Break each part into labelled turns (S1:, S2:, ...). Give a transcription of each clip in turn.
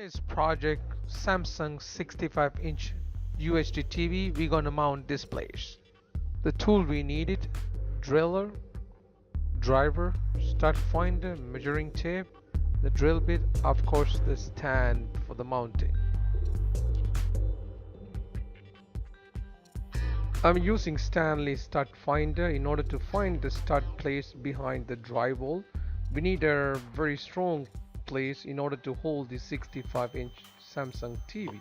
S1: today's project, Samsung 65-inch UHD TV, we're gonna mount displays. The tool we needed: driller, driver, stud finder, measuring tape, the drill bit, of course the stand for the mounting. I'm using Stanley stud finder in order to find the stud placed behind the drywall. We need a very strong place in order to hold the 65-inch Samsung TV.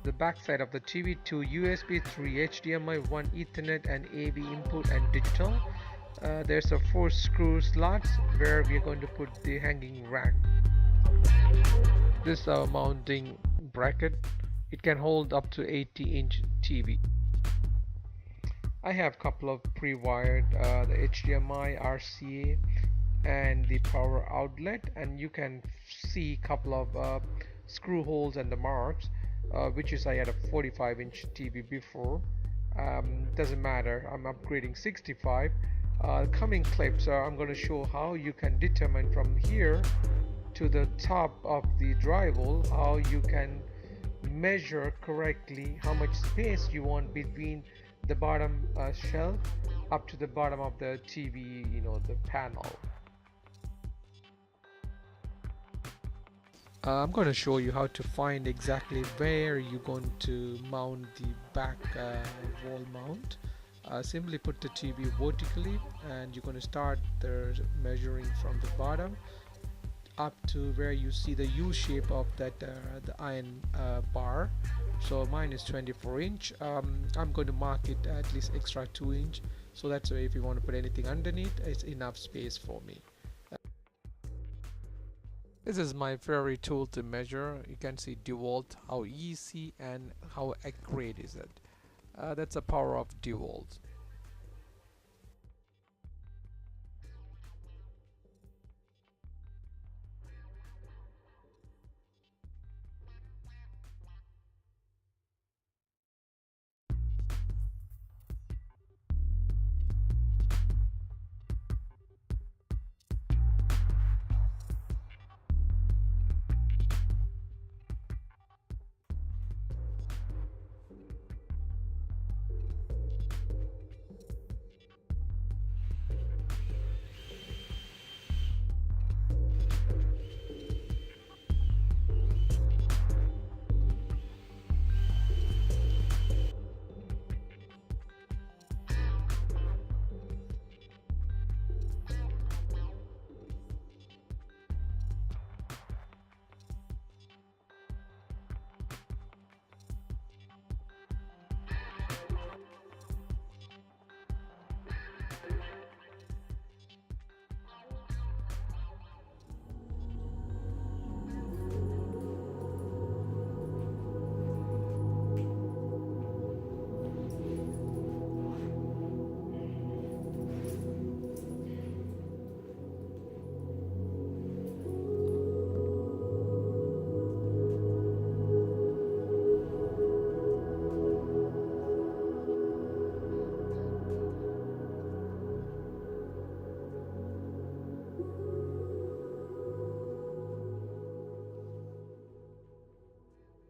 S1: The back side of the TV, two USB, 3 HDMI, 1 Ethernet and AV input and digital. There's a 4 screw slots where we're going to put the hanging rack. This mounting bracket, it can hold up to 80-inch TV. I have a couple of pre-wired the HDMI, RCA and the power outlet, and you can see a couple of screw holes and the marks, which is I had a 45-inch TV before. Doesn't matter, I'm upgrading 65. Coming clips, I'm going to show how you can determine from here to the top of the drywall how you can measure correctly how much space you want between the bottom shelf up to the bottom of the TV, the panel. I'm going to show you how to find exactly where you're going to mount the back wall mount. Simply put the TV vertically, and you're going to start the measuring from the bottom up to where you see the U shape of that the iron bar. So mine is 24-inch. I'm going to mark it at least extra 2-inch, so that's why if you want to put anything underneath, it's enough space for me. This is my favorite tool to measure. You can see DeWalt, how easy and how accurate is it. That's the power of DeWalt.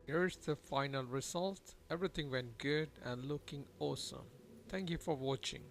S1: Here's the final result. Everything went good and looking awesome. Thank you for watching.